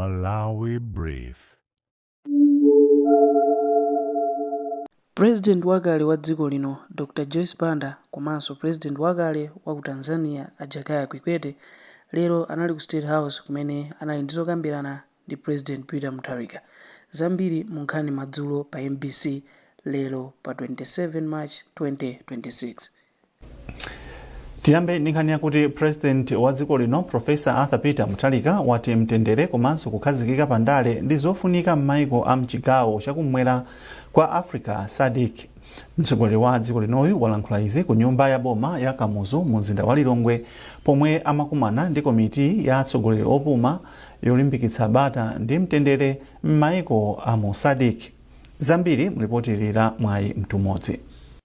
Malawi Brief. President wakale wa dziko lino Dr. Joyce Banda komanso President wakale wa ku Tanzania Jakaya Kikwete lero anali ku State House kumene anali ndizokambirana ndi President Peter Mutharika. Zambiri mu nkhani madzulo pa MBC lero pa 27 March 2026. Tiyambe nkhani yakuti President wa dziko lino Professor Arthur Peter Mutharika wati mtendere komanso kukhazikika pandale ndi zofunika m'maiko a mchigawo chakumwera kwa Africa SADC. Mtsogoleri wa dziko linoyu walankhula izi ku nyumba ya boma ya Kamuzu mu mzinda wa Lilongwe pomwe amakumana ndi komiti ya atsogoleri opuma yolimbikitsa bata ndi mtendere m'maiko a mu SADC. Zambiri mlipotirira mwayi mtumodzi.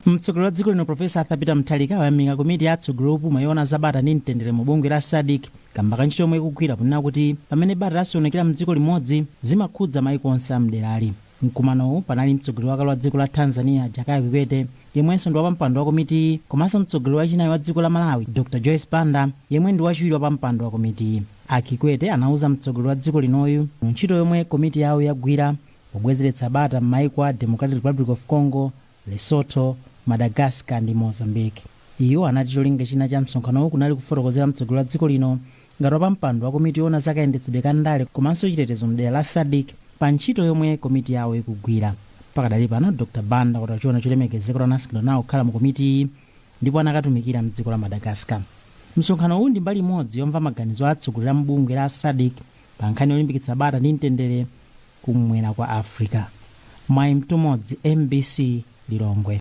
Mtsogoleri wa dziko lino Professor Arthur Peter Mutharika wayamika komiti ya atsogoleri opuma yoona za bata ndi mtendere mu bungwe la SADC kamba ka ntchito yomwe ikugwira kunena kuti pamene bata lasionekera mdziko limodzi zimakhudza maiko onse amderali. Mkumanowu panali mtsogoleri wakale wa dziko la Tanzania Jakaya Kikwete yemwenso ndi wapampando wa komiti komanso mtsogoleri wachinayi wa dziko la Malawi Dr. Joyce Banda yemwe ndi wachiwiri wapampando wa komiti. Kikwete anauza mtsogoleri wa dziko linoyu ntchito yomwe komiti yawo yagwira pobwezeretsa bata m'maiko a Democratic Republic of Congo, Lesotho, Madagascar ndi Mozambique. Iyo anati cholinga china cha msonkhanowu kunali kufotokozera mtsogoleri wa dziko lino ngati wapampando wa komiti yoona zakayendetsedwe ka ndale komanso chitetezo mdera la SADC pa ntchito yomwe komiti yawo ikugwira. Pakadali pano Dr. Banda watachiona cholemekezeka anasikidwa nawo kukhala mu komiti ndipo anakatumikira mdziko la Madagascar. Msonkhanowu ndi mbali imodzi yomva maganizo a atsogoleri a mbungwe la SADC pa nkhani yolimbikitsa bata ndi mtendere kumwera kwa Africa. Mwayi mtumodzi MBC Lilongwe.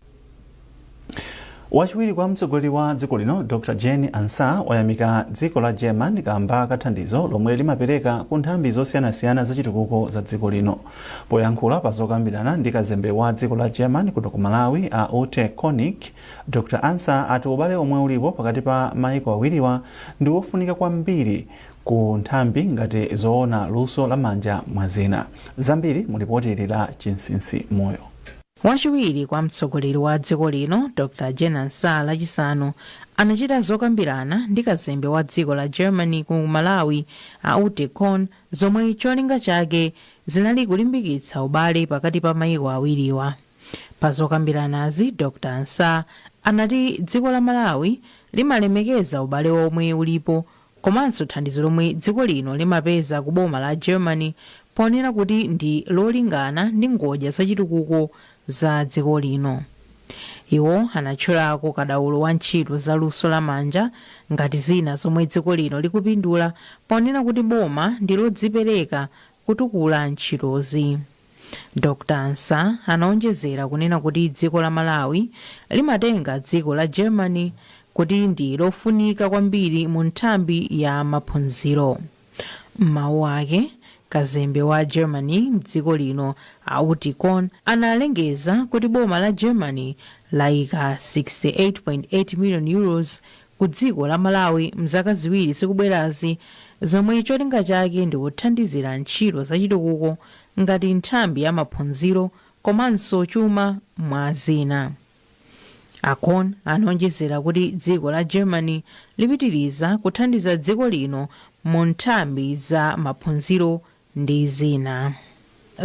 Wachiwiri kwa mtsogoleri wa dziko lino Dr. Jane Ansah wayamika dziko la German kamba kathandizo lomwe limapereka ku nthambi zosiyanasiyana zachitukuko za dziko lino. Poyankhula pa zokambirana ndi kazembe wa dziko la German kuno ku Malawi a Ute Konig, Dr. Ansah ati ubale omwe ulipo pakati pa maiko awiriwa ndi wofunika kwambiri ku nthambi ngati zoona luso la manja mwa zina. Zambiri mulipotirira Chinsinsi Moyo. Wachiwiri kwa mtsogoleri wa dziko lino Dr. Jane Ansah lachisanu anachita zokambirana ndi kazembe wa dziko la Germany ku Malawi a Ute Konig zomwe cholinga chake zinali kulimbikitsa ubale pakati pa maiko awiriwa. Pa zokambiranazi Dr. Ansah anati dziko la Malawi limalemekeza ubale omwe ulipo komanso thandizo lomwe dziko lino limapeza ku boma la Germany ponena kuti ndi lolingana ndi ngodya zachitukuko za dziko lino. Iwo anatchulako kadaulo wa ntchito za luso la manja ngati zina zomwe dziko lino likupindula ponena kuti boma ndi lodzipereka kutukula ntchitozi. Dr. Ansah anaonjezera kunena kuti dziko la Malawi limatenga dziko la Germany kuti ndi lofunika kwambiri mu nthambi ya maphunziro. M'mawu ake kazembe wa Germany mdziko lino Ute Konig analengeza kuti boma la Germany laika 68.8 million euros ku dziko la Malawi mzaka ziwiri zikubwerazi zomwe cholinga chake ndi kuthandizira ntchito zachitukuko ngati nthambi ya maphunziro komanso chuma mwa zina. Konig anaonjezera kuti dziko la Germany lipitiriza kuthandiza dziko lino mu nthambi za maphunziro ndi zina.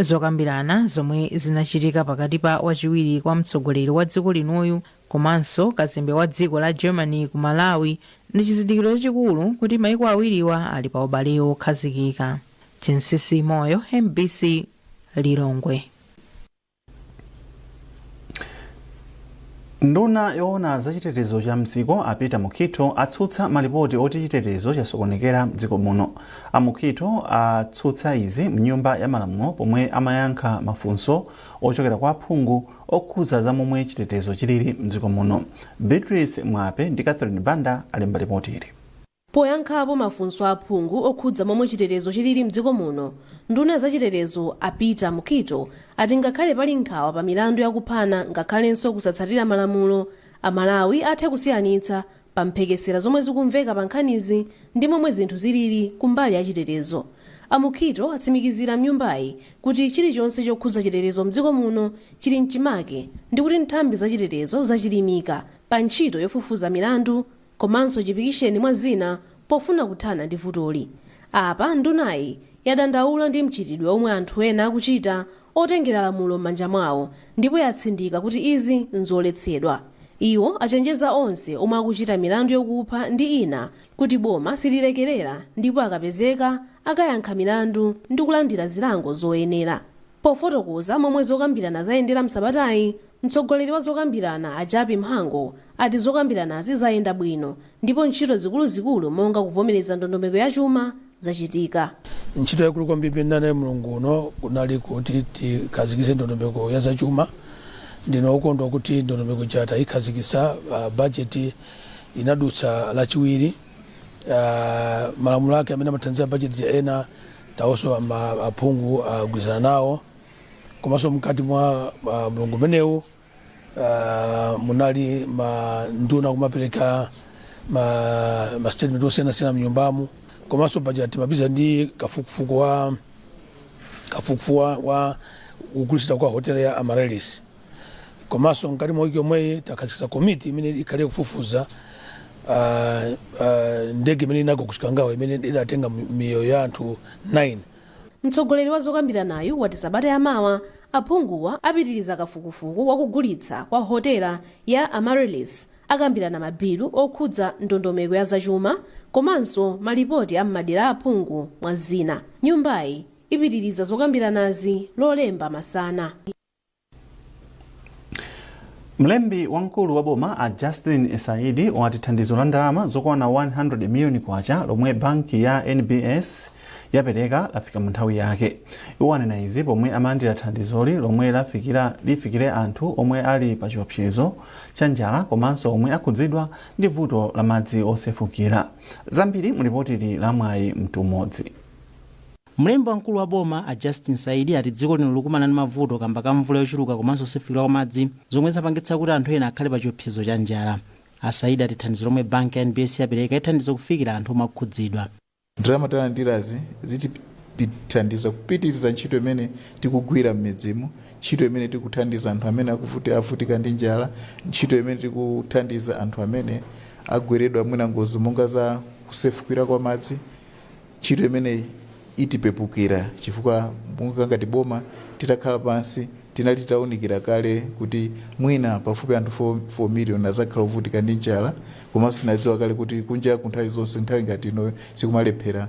Zokambirana zomwe zinachitika pakati pa wachiwiri kwa mtsogoleri wa dziko linoyu komanso kazembe wa dziko la Germany ku Malawi ndi chizindikiro chachikulu kuti maiko awiriwa ali pa ubale okhazikika. Chinsinsi Moyo, MBC Lilongwe. Nduna yoona za chitetezo cha mdziko a Peter Mukito atsutsa malipoti oti chitetezo chasokonekera mdziko muno. A Mukito atsutsa izi mnyumba ya malamulo pomwe amayankha mafunso ochokera kwa aphungu okhudza za momwe chitetezo chilili mdziko muno. Beatrice Mwape ndi Catherine Banda alemba ripoti ili. Poyankhapo mafunso aphungu okhudza momwe chitetezo chilili mdziko muno, nduna za chitetezo a Peter Mukito ati ngakhale pali nkhawa pa milandu yakuphana ngakhalenso kusatsatira malamulo, Amalawi athe kusiyanitsa pa mphekesera zomwe zikumveka pa nkhanizi ndi momwe zinthu zilili kumbali ya chitetezo. A Mukito atsimikizira mnyumbayi kuti chilichonse chokhudza chitetezo mdziko muno chili mchimake ndi kuti nthambi za chitetezo zachilimika pa ntchito yofufuza milandu komanso chipikisheni mwa zina pofuna kuthana ndi vutoli. Apa ndunayi yadandaula ndi mchitidwe omwe anthu ena akuchita otengera lamulo m'manja mwawo ndipo yatsindika kuti izi nzoletsedwa. Iwo achenjeza onse omwe akuchita milandu yokupha ndi ina kuti boma sililekerera ndipo akapezeka akayankha milandu ndi kulandira zilango zoyenera. Pofotokoza momwe zokambirana zayendera msabatayi, mtsogoleri wa zokambirana Ajabi Mhango ati zokambiranazi zayenda bwino ndipo ntchito zikuluzikulu monga kuvomereza ndondomeko ya chuma zachitika. Ntchito yakulu kwambiri ndane mulungu uno kunali kuti tikhazikitse ndondomeko ya zachuma. Ndino okondwa kuti ndondomeko jata ikhazikitsa budget inadutsa lachiwiri. Malamulo ake amene amathandiza budget ena tawonso aphungu agwirizana nawo. Komanso mkati mwa mulungu menewu munali nduna kumapereka ma statement osiyanasiyana mnyumbamo. Komanso budget mabiza ndi kafukufuku wa kugulitsa kwa hoteli ya Amaryllis. Komanso mkati mwa wiki yomweyi takhazikitsa komiti imene ikhale kufufuza ndege imene inagwa kuchikangawa imene idatenga miyoyo ya anthu 9. Mtsogoleri wa zokambiranayo wati sabata yamawa aphunguwa apitiriza kafukufuku wakugulitsa kwa hotela ya Amaryllis akambirana mabilu okhudza ndondomeko ya zachuma komanso malipoti a madera aphungu mwa zina. Nyumbayi ipitiriza zokambiranazi lolemba masana. Mlembi wamkulu wa boma a Justin Saidi wati thandizo la ndalama zokwana 100 million kwacha lomwe banki ya NBS yapereka lafika mu nthawi yake. Iwo anena izi pomwe amayandira thandizoli lomwe lifikire anthu omwe ali pa chiopsezo cha njala komanso omwe akhudzidwa ndi vuto la madzi osefukira. Zambiri mulipoti la mwayi mtumodzi. Mlembi wamkulu wa boma a Justin Saidi ati dziko lino likumana ndi mavuto kamba ka mvula yochuluka komanso osefukira kwa madzi zomwe zapangitsa kuti anthu ena akhale pa chiopsezo cha njala. Saidi ati thandizo lomwe banki ya NBS yapereka ithandiza kufikira anthu omwe akhudzidwa. Ndalama talandirazi zitithandiza kupitiriza ntchito imene tikugwira m'midzimu, ntchito imene tikuthandiza anthu amene avutika ndi njala, ntchito imene tikuthandiza anthu amene agweredwa mwina ngozi monga za kusefukira kwa madzi, ntchito imene itipepukira chifukwa monga ngati boma titakhala pansi tinali tawunikira kale kuti mwina pafupi anthu 4 million azakhala ovutika ndi njala komanso tinadziwa kale kuti kunja kunthawi zonse nthawi ngati ino sikumalephera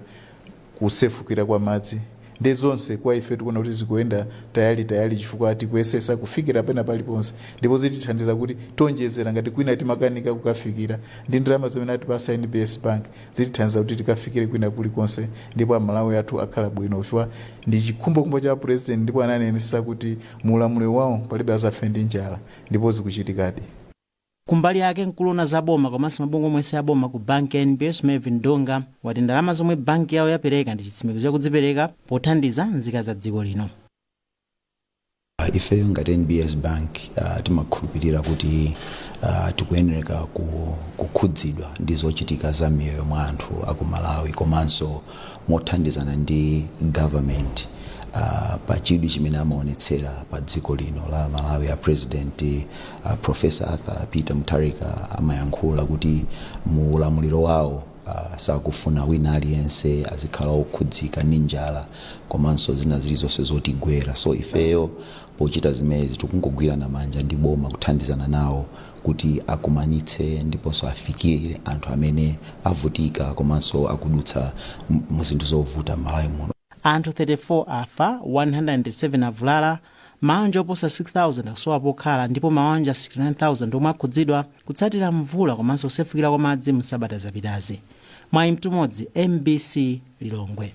kusefukira kwa madzi. Ndi zonse kwa ife tikuona kuti zikuyenda tayali chifukwa tikuyesesa kufikira pena paliponse ndipo zitithandiza kuti tonjezera ngati kwina timakanika kukafikira ndi ndalama zimene atipasa NBS Bank zitithandiza kuti tikafikire kwina kulikonse ndipo amalawi athu akhala bwino chifukwa ndi chikhumbokhumbo cha president ndipo ananenesa kuti mulamuliro wawo palibe azafe ndi njala ndipo zikuchitikadi. Kumbali yake mkuluna za boma komanso mabungwe omwe ya boma ku banki ya NBS Melvin Donga wati ndalama zomwe banki yawo yapereka ndi chitsimikizo chakudzipereka pothandiza nzika za dziko lino. Ifeyo ngati NBS Bank timakhulupirira kuti tikuyenera kukhudzidwa ndi zochitika za miyoyo mwa anthu aku Malawi komanso mothandizana ndi government pa chidwi chimene amaonetsera pa dziko lino la Malawi. A President Professor Arthur Peter Mutharika amayankhula kuti mu ulamuliro wawo sakufuna wina aliyense azikhala okhudzika ndi njala komanso zina zilizonse zotigwera. So ifeyo pochita zimezi tikungogwirana manja ndi boma kuthandizana nawo kuti akumanitse ndiponso afikire anthu amene avutika komanso akudutsa mu zinthu zovuta Malawi muno. Anthu 34 afa, 107 avulala, mawanja oposa 6,000 akusowa pokhala ndipo mawanja 69,000 omwe akhudzidwa kutsatira mvula komanso kusefukira kwa madzi msabata zapitazi. Mwayi mtumodzi MBC Lilongwe.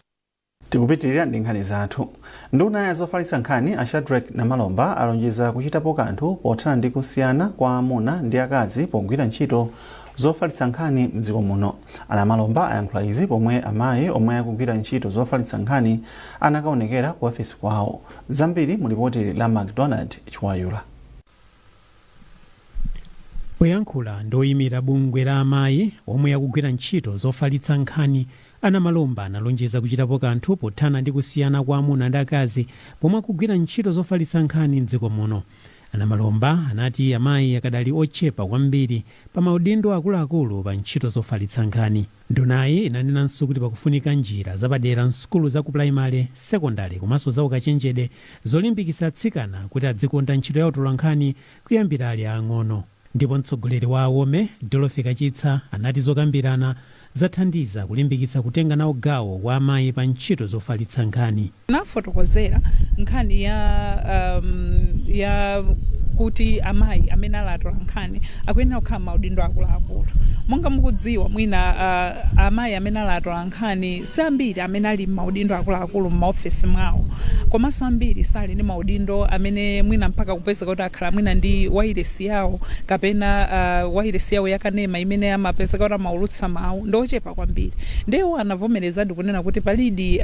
Tikupitirira ndi nkhani zathu. Nduna ya zofalitsa nkhani a Shadrack Namalomba alonjeza kuchitapo kanthu pothana ndi kusiyana kwa amuna ndi akazi pogwira ntchito zofalitsa nkhani mdziko muno. Namalomba ayankhula izi pomwe amayi omwe akugwira ntchito zofalitsa nkhani anakaonekera ku ofisi kwawo. Zambiri mulipoti la McDonald Chiwayula. Poyankhula ndoyimira bungwe la amayi omwe akugwira ntchito zofalitsa nkhani, Namalomba analonjeza kuchitapo kanthu pothana ndi kusiyana kwa amuna ndi akazi pomwe akugwira ntchito zofalitsa nkhani mdziko muno. Anamalomba anati amayi akadali ochepa kwambiri pa maudindo akuluakulu pa ntchito zofalitsa nkhani. Ndunayi inanenanso kuti pakufunika njira zapadera msukulu za ku primary, sekondari komanso za ukachenjede zolimbikitsa atsikana kuti adzikonda ntchito ya utolankhani kuyambira ali ang'ono. Ndipo mtsogoleri wa awome Dorothy Kachitsa anati zokambirana zathandiza kulimbikitsa kutenga nawo gawo wa amayi pa ntchito zofalitsa nkhani. Nafotokozera nkhani ya kuti amayi amene alatola nkhani akuyenera kukhala maudindo akuluakulu. Monga mukudziwa mwina amayi amene alatola nkhani si ambiri amene ali maudindo akuluakulu m'maofesi mwawo, komanso ambiri sali ndi maudindo amene mwina mpaka kupezeka kuti akhala mwina ndi wailesi yawo kapena wailesi yawo yakanema imene amapezeka kuti amaulutsa mawu ndochepa kwambiri. Ndewo anavomerezadi kunena kuti palidi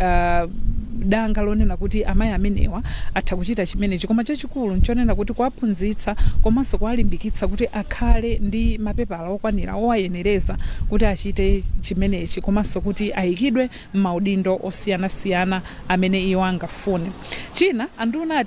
danga lonena kuti amayi amenewa atha kuchita chimenechi, koma chachikulu nchonena kuti kuwaphunzitsa komanso kuwalimbikitsa kuti akhale ndi mapepala okwanira owayenereza kuti achite chimenechi, komanso kuti ayikidwe m'maudindo osiyanasiyana amene iwo angafune. China anduna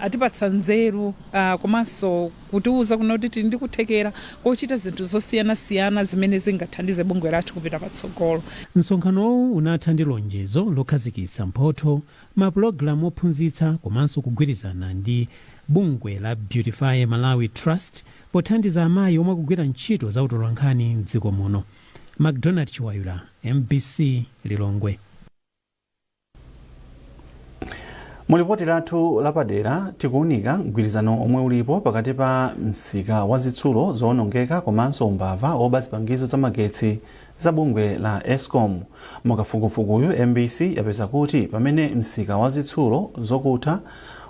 atipatsa nzeru komanso kutiuza kuti tili ndi kuthekera kochita zinthu zosiyanasiyana zimene zingathandize bungwe lathu kupita patsogolo. Msonkhanowu unatha ndi lonjezo lokhazikitsa mphotho, mapulogalamu ophunzitsa komanso kugwirizana ndi bungwe la Beautify Malawi Trust pothandiza amayi omwe akugwira ntchito za utolankhani m'dziko muno. McDonald Chiwayula, MBC Lilongwe. Mulipoti lathu lapadera tikuunika mgwirizano omwe ulipo pakati pa msika wa zitsulo zoonongeka komanso umbava oba zipangizo za magetsi za bungwe la Eskom. Mukafukufukuyu MBC yapeza kuti pamene msika wa zitsulo zokutha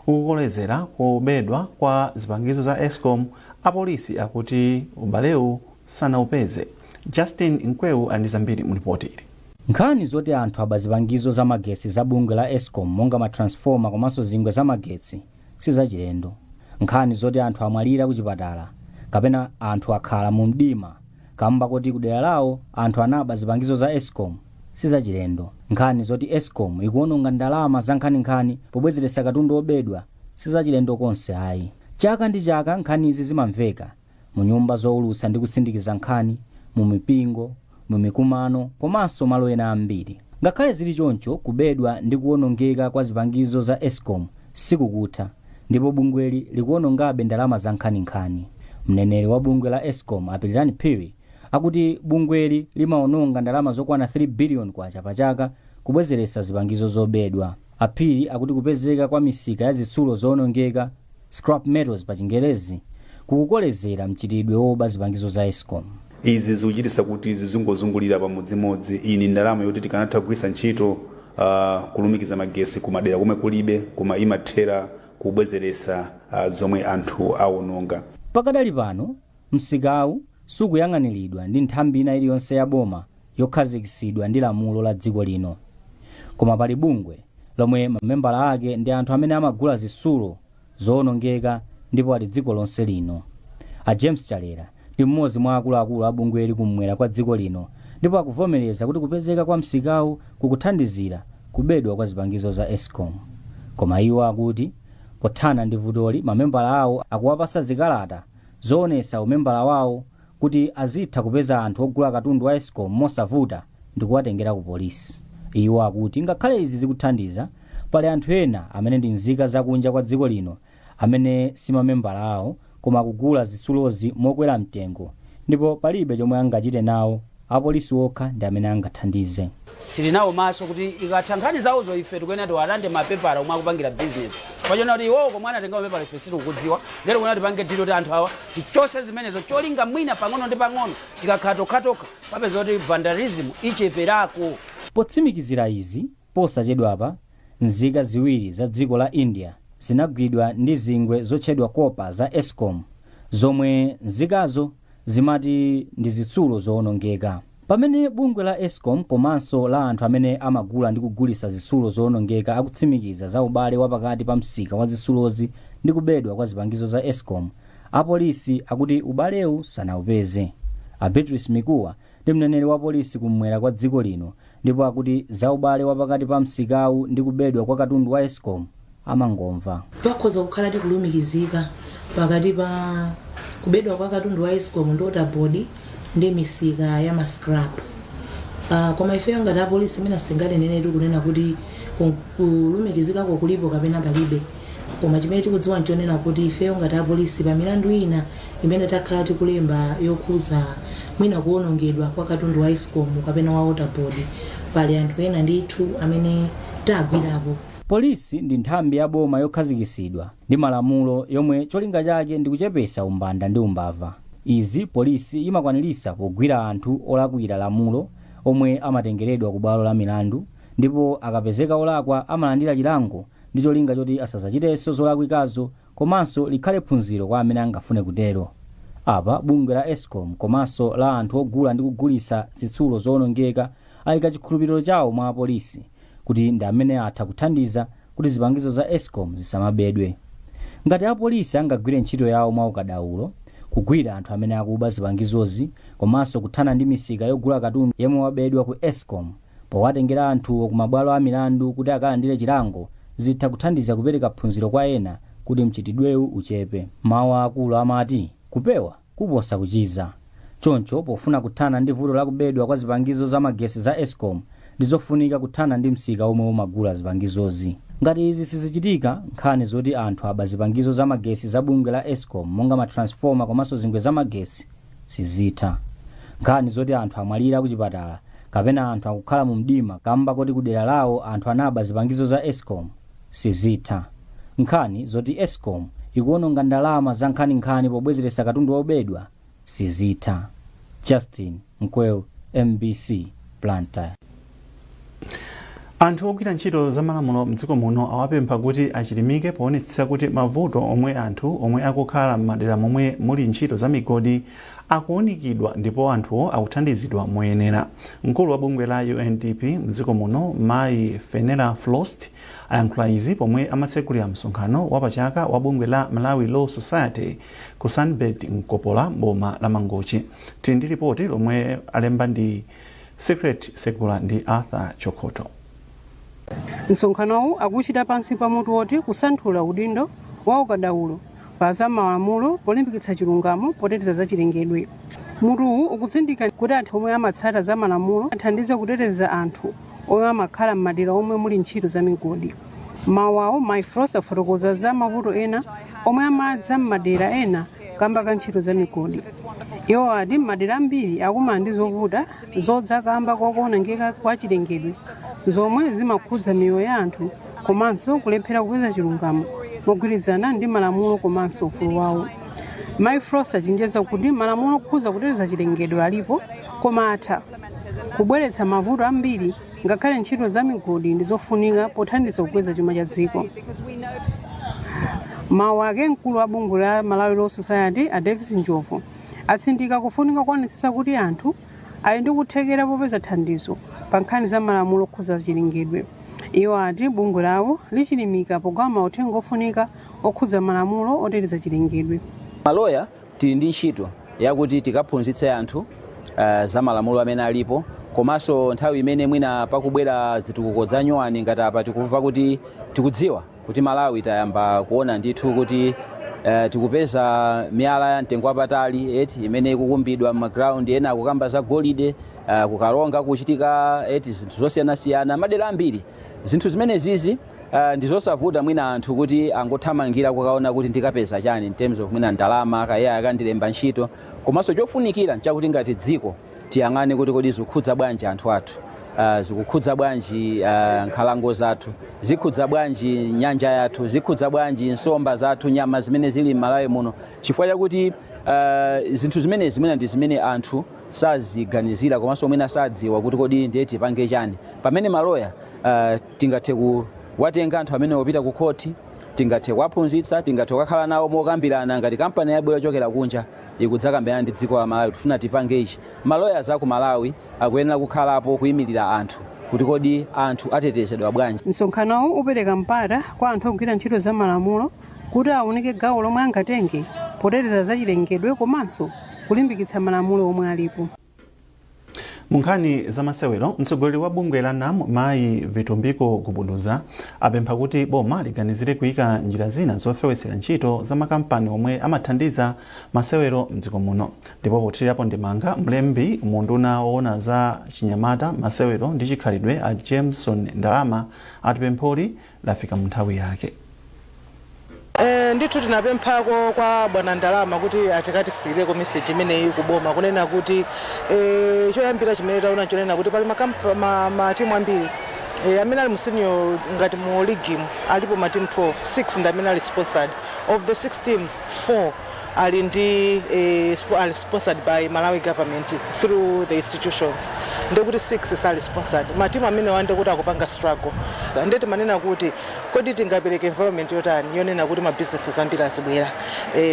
ukukolezera kubedwa kwa zipangizo za Eskom, apolisi akuti ubalewu sanaupeze. Justin Nkweu andi zambiri mulipoti ili. Nkhani zoti anthu aba zipangizo za magetsi za bungwe la Eskom monga matransforma komanso zingwe za magetsi sizachilendo. Nkhani zoti anthu amwalira kuchipatala kapena anthu akhala mu mdima kamba kuti kudera lawo anthu anaba zipangizo za Eskom sizachilendo. Nkhani zoti Eskom ikuononga ndalama za nkhaninkhani pobwezeretsa katundu obedwa sizachilendo konse ayi. Chaka ndi chaka nkhani izi zimamveka mu nyumba zoulutsa ndi kusindikiza nkhani, mu mipingo, mu mikumano komanso malo ena ambiri. Ngakhale zili choncho, kubedwa ndi kuonongeka kwa zipangizo za Eskom sikukutha, ndipo bungweli likuonongabe ndalama za nkhaninkhani. Mneneri wa bungwe la Eskom Apilirani Phiri akuti bungweli limaononga ndalama zokwana 3 billion kwacha pa chaka kubwezeretsa zipangizo zobedwa. Aphiri akuti kupezeka kwa misika ya zitsulo zoonongeka, scrap metals pa Chingerezi, kukukolezera mchitidwe woba zipangizo za Eskom. Izi zikuchititsa kuti zizungozungulira pamodzimodzi. Iyi ndi ndalama yoti tikanatha kugwiritsa ntchito kulumikiza magetsi kumadera komwe kulibe, koma imathera kubwezeretsa zomwe anthu aononga. Pakadali pano msikawu sukuyang'aniridwa ndi nthambi ina iliyonse ya boma yokhazikitsidwa ndi lamulo la dziko lino, koma pali bungwe lomwe mamembala ake ndi anthu amene amagula zitsulo zoonongeka ndipo ali dziko lonse lino. A James Chalera ndi mmodzi mwa akuluakulu a bungweli kumwera kwa dziko lino, ndipo akuvomereza kuti kupezeka kwa msikawu kukuthandizira kubedwa kwa zipangizo za Eskom. Koma iwo akuti pothana ndi vutoli mamembala awo akuwapasa zikalata zoonetsa umembala wawo kuti azitha kupeza anthu ogula katundu wa Eskom mosavuta ndi kuwatengera ku polisi. Iwo akuti ngakhale izi zikuthandiza, pali anthu ena amene ndi nzika zakunja kwa dziko lino amene si mamembala awo koma kugula zitsulozi mokwera mtengo, ndipo palibe chomwe angachite nawo. Apolisi okha ndi amene angathandize. Tili nawo maso kuti ikatha nkhani zawozo ife tikuyenera tiwalande mapepala omwe akupangira business. Pachona kuti iwowo komwe anatenga mapepala ife sitikudziwa, lero kuna tipange dilo kuti anthu awa tichose zimenezo cholinga mwina pang'ono ndi pang'ono tikakhala tokha papeza kuti vandalism icheperako. Potsimikizira izi, posachedwapa nzika ziwiri za dziko la India zinagwidwa ndi zingwe zotchedwa kopa za Eskom, zomwe nzikazo zimati ndi zitsulo zoonongeka. Pamene bungwe la Eskom komanso la anthu amene amagula ndi kugulitsa zitsulo zoonongeka akutsimikiza za ubale wapakati pa msika wa zitsulozi ndi kubedwa kwa zipangizo za Eskom, apolisi akuti ubalewu sanaupeze. Beatrice Mikuwa ndi mneneri wa polisi kumwera kwa dziko lino, ndipo akuti za ubale wapakati pa msikawu ndi kubedwa kwa katundu wa Eskom amangomva. Pakhoza kukhala tikulumikizika pakati pa kubedwa kwa katundu wa Eskom ndi water board ndi misika ya mascrap. Koma ifeyo ngati apolisi mina singati nene tikunena kuti kulumikizika kulipo kapena palibe. Koma chimene tikudziwa nchonena kuti ifeyo ngati apolisi pa milandu ina imene takhala tikulemba yokhudza mwina kuwonongedwa kwa katundu wa Eskom kapena wa water board pali anthu ena ndithu amene tagwirapo. Polisi ndi nthambi ya boma yokhazikisidwa ndi malamulo yomwe cholinga chake ndi kuchepesa umbanda ndi umbava. Izi polisi imakwanilisa pogwira anthu olakwira lamulo omwe amatengeredwa ku bwalo la milandu, ndipo akapezeka olakwa amalandira chilango ndi cholinga choti asazachitenso zolakwikazo komanso likhale phunziro kwa amene angafune kutero. Apa bungwe la Eskom komanso la anthu ogula ndi kugulisa zitsulo zowonongeka ayika chikhulupiriro chawo mwa polisi kuti ndi amene atha kuthandiza kuti zipangizo za Eskom zisamabedwe. Ngati apolisi angagwire ntchito yawo mwa ukadaulo, kugwira anthu amene akuba zipangizozi komanso kuthana ndi misika yogula katundu yemwe wabedwa ku Eskom powatengera anthu ku mabwalo a milandu kuti akalandire chilango, zitha kuthandiza kupereka phunziro kwa ena kuti mchitidwewu uchepe. Mawu akulu amati kupewa kuposa kuchiza. Choncho pofuna kuthana ndi vuto la kubedwa kwa zipangizo za magesi za Eskom ndizofunika kuthana ndi msika omwe umagula zipangizozi. Ngati izi sizichitika, nkhani zoti anthu aba zipangizo za magesi za bungwe la Eskom monga matransformer komanso zingwe za magesi sizitha. Nkhani zoti anthu amwalira kuchipatala kapena anthu akukhala mu mdima kamba kuti kudera lawo anthu anaba zipangizo za Eskom sizitha. Nkhani zoti Eskom ikuwononga ndalama za nkhani pobwezeresa katundu obedwa sizitha. Justin Mkweu, MBC, Blantyre. Anthu ogwira ntchito za malamulo mdziko muno awapempha kuti achilimike poonetsetsa kuti mavuto omwe anthu omwe akukhala m'madera momwe muli ntchito za migodi akuunikidwa ndipo anthuwo akuthandizidwa moyenera. Mkulu wa bungwe la UNDP mdziko muno Mayi Fenella Frost ayankhula izi pomwe amatsekulira msonkhano wapachaka wa bungwe la Malawi Law Society ku Sunbed Mkopola boma la Mangochi. Tili ndi ripoti lomwe alemba ndi Secret Segula ndi Arthur Chokoto. Msonkhanowu akuchita pansi pa mutu woti kusanthula udindo wa ukadaulo pa za malamulo polimbikitsa chilungamo poteteza za chilengedwe. Mutuwu ukutsindika kuti anthu omwe amatsata za malamulo athandize kuteteza anthu omwe amakhala m'madera omwe muli ntchito za migodi. Mawu awo Mayi Frost afotokoza za mavuto ena omwe amadza m'madera ena kamba ka ntchito za migodi. Iwo ati m'madera ambiri akumana ndi zovuta zodza kamba kokuonongeka kwa chilengedwe zomwe zimakhudza miyoyo ya anthu komanso kulephera kupeza chilungamo mogwirizana ndi malamulo komanso ufulu wawo. Mayi Frost achenjeza kuti malamulo okhudza kuteteza chilengedwe alipo koma atha kubweretsa mavuto ambiri ngakhale ntchito za migodi ndizofunika pothandiza kukweza chuma cha dziko. Mawu ake mkulu wa bungwe la Malawi Law Society a Davis Njovu atsindika kufunika kuonetsetsa kuti anthu ali ndi kuthekera popeza thandizo pa nkhani za malamulo okhudza chilengedwe. Iwo ati bungwe lawo lichilimika pogawa mauthenga ofunika okhudza malamulo oteteza chilengedwe. Maloya tili ndi ntchito yakuti tikaphunzitse anthu za malamulo amene alipo komanso nthawi imene mwina pakubwera zitukuko za nyuwani ngati apa tikumva kuti tikudziwa kuti Malawi tayamba kuona ndithu kuti tikupeza miyala ya mtengo wapatali imene ikukumbidwa m'maground ena akukamba za golide kukalonga kuchitika zinthu zosiyanasiyana madera ambiri. Zinthu zimene zizi ndizosavuta mwina anthu kuti angothamangira kukaona kuti ndikapeza chani in terms of mwina ndalama kaya akandilemba ntchito komanso chofunikira nchakuti ngati dziko tiyang'ane kuti kodi zikukhudza bwanji anthu athu, zikukhudza bwanji nkhalango zathu, zikukhudza bwanji nyanja yathu, zikukhudza bwanji nsomba zathu, nyama zimene zili m'Malawi muno, chifukwa chakuti zinthu zimene zimene ndi zimene anthu saziganizira komanso mwina sadziwa kuti kodi ndiye tipange chani. Pamene maloya tingathe kuwatenga anthu amene opita ku khoti, tingathe kuwaphunzitsa, tingathe kukhala nawo mokambirana ngati kampani yabwera yochokera kunja ikudzakambirana ndi dziko la Malawi tifuna tipange ichi. Maloya za ku Malawi akuyenera kukhalapo kuyimirira anthu kuti kodi anthu atetezedwa bwanji. Msonkhanowu upereka mpata kwa anthu ogwira ntchito za malamulo kuti aoneke gawo lomwe angatenge poteteza za chilengedwe komanso kulimbikitsa malamulo omwe alipo. Munkhani za masewero, mtsogoleri wa bungwe la NAM Mayi Vitumbiko Gubuduza apempha kuti boma liganizire kuyika njira zina zofewetsera ntchito za makampani omwe amathandiza masewero mdziko muno. Ndipo pothirapo ndimanga mlembi munduna woona za chinyamata masewero ndi chikhalidwe a Jameson Ndalama atipempholi lafika munthawi yake. Ndithu tinapemphako kwa bwana Ndalama kuti atikatisireko message imeneyi kuboma kunena kuti choyambira chimene taona chonena kuti pali matimu ambiri amene ali mu senior ngati mu league alipo matimu 12, 6 ndi amene ali sponsored. Of the 6 teams, 4 ali ndi are sponsored by Malawi government through the institutions. Ndekuti 6 sali sponsored. Matimu amene wande kuti akupanga struggle. Ndeti manena kuti kodi tingapereke environment yotani yonena kuti ma businesses ambiri azibwera.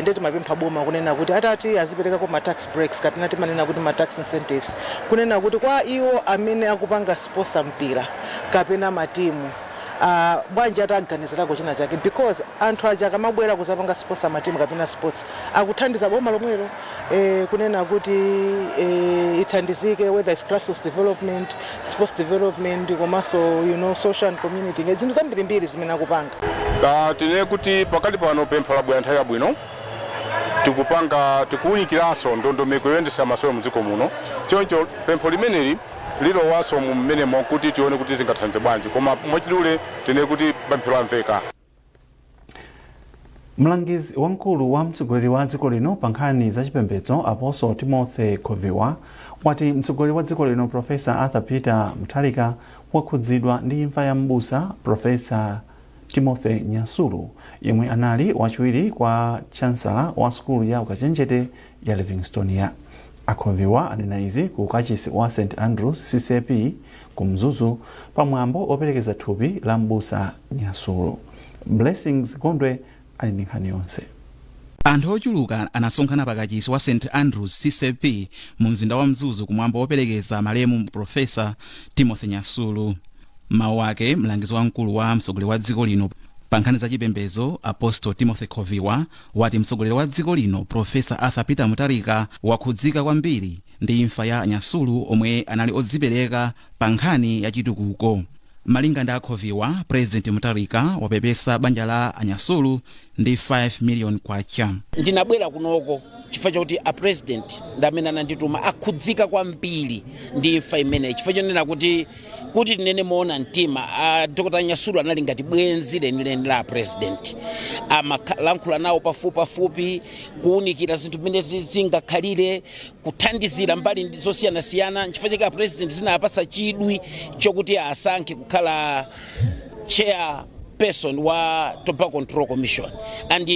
Ndeti mapempha boma kunena kuti atati azipereka ko ma tax breaks kapena timanena kuti ma tax incentives. Kunena kuti kwa iwo amene akupanga sponsor mpira kapena matimu bwanji ataganizirako china chake because anthu aja akamabwera kuzapanga sponsor matimu kapena sports akuthandiza boma lomwelo kunena kuti ithandizike whether it's grassroots development, sports development komanso social and community zinthu zambirimbiri zimene akupanga. Tine kuti pakati pano pempha labwera nthawi yabwino tikuwunikiranso ndondomeko yoyendesa masewero mdziko muno choncho pempho limeneli lilowaso mmenemo kuti tione kuti zingathandize bwanji koma mwachidule tine kuti pemphero lamveka. Mlangizi wamkulu wa mtsogoleri wa dziko lino pa nkhani za chipembedzo Apostle Timothy Khoviwa wati mtsogoleri wa dziko lino Profesa Arthur Peter Mutharika wakhudzidwa ndi imfa ya m'busa Profesa Timothy Nyasulu yemwe anali wachiwiri kwa chancellor wa sukulu ya ukachenjede ya Livingstonia. Akhoviwa anena izi ku kachisi wa St Andrews CCP ku Mzuzu pamwambo operekeza thupi la m'busa Nyasulu. Blessings Gondwe ali ndi nkhani yonse. Anthu ochuluka anasonkhana pakachisi wa St Andrews CCP mu mzinda wa Mzuzu kumwambo operekeza malemu Profesa Timothy Nyasulu. Mawu ake mlangizi wamkulu wa mtsogoleri wa dziko lino pa nkhani za chipembedzo Apostle Timothy Khoviwa wati mtsogoleri wa dziko lino Profesa Arthur Peter Mutharika wakhudzika kwambiri ndi imfa ya Nyasulu omwe anali odzipereka pa nkhani ya chitukuko. Malinga ndi Khoviwa, President Mutharika wapepesa banja la Nyasulu ndi 5 million kwacha. Ndinabwera kunoko chifukwa chakuti a president ndamene anandituma akhudzika kwambiri ndi imfa imene chifukwa chonena kuti tinene moona mtima Dr. Nyasulu anali ngati bwenzi lenileni la president amalankhula nawo pafupi kuunikira zinthu zimene zingakhalire kuthandizira mbali zosiyanasiyana chifukwa chake a president zinapatsa chidwi chokuti asankhe kukhala chairperson wa Tobacco Control Commission and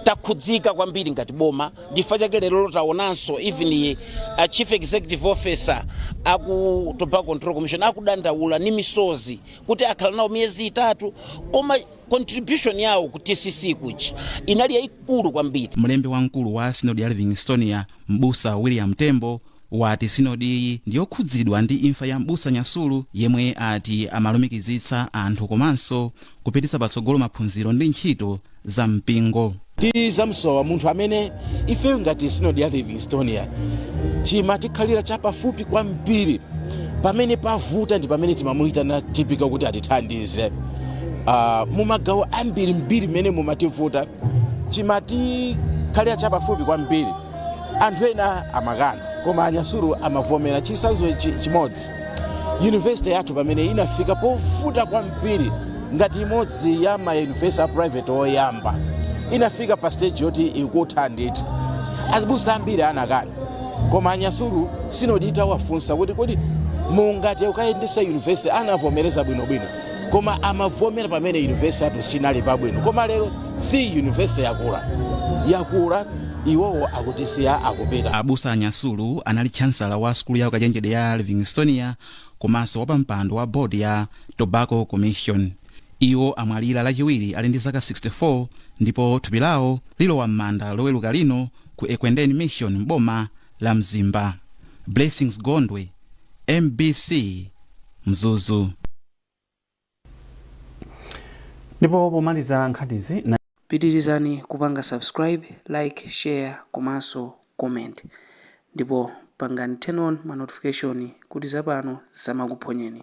takhudzika kwambiri ngati boma chifukwa chake lero taonanso even a chief executive officer aku Tobacco Control Commission akudandaula ni misozi kuti akhala nawo miyezi 3 koma contribution yawo ku TCC kuchi inali yaikulu kwambiri. Mlembi wamkulu wa Synod ya Livingstonia m'busa William Tembo wati sinodi ndiyokhudzidwa ndi imfa ya m'busa Nyasulu yemwe ati amalumikizitsa anthu komanso kupititsa patsogolo maphunziro ndi ntchito za mpingo. Tizamsowa munthu amene ife ngati Synod ya Livingstonia chimatikhalira chapafupi kwambiri pamene pavuta ndi pamene timamuyitana tipika kuti atithandize. Mumagawo ambiri mmene mumativuta chimatikhalira chapafupi kwambiri. Anthu ena amakana koma Nyasulu amavomera. Chisanzo chimodzi university yathu pamene inafika povuta kwambiri ngati imodzi ya ma university private oyamba inafika pa stage yoti ikuthandithu azibusa ambiri anakana koma Nyasulu Synod itawafunsa kuti mungati ukayendesa university anavomereza bwinobwino koma amavomera pamene university yathu sinali pabwino koma lero si university yakula iwowo akutisiya akupita. Abusa Nyasulu anali chancellor wa sukulu ya ukachenjede ya Livingstonia komanso wapampando wa board ya Tobacco Commission. Iwo amwalira lachiwiri ali ndi zaka 64 ndipo thupi lawo lilowa m'manda loweruka lino ku Ekwendeni Mission m'boma la Mzimba. Blessings Gondwe, MBC, Mzuzu. Ndipo pomaliza nkhanizi pitirizani kupanga subscribe, like, share komanso comment. Ndipo pangani turn on ma notification kuti zapano zisamakuphonyeni.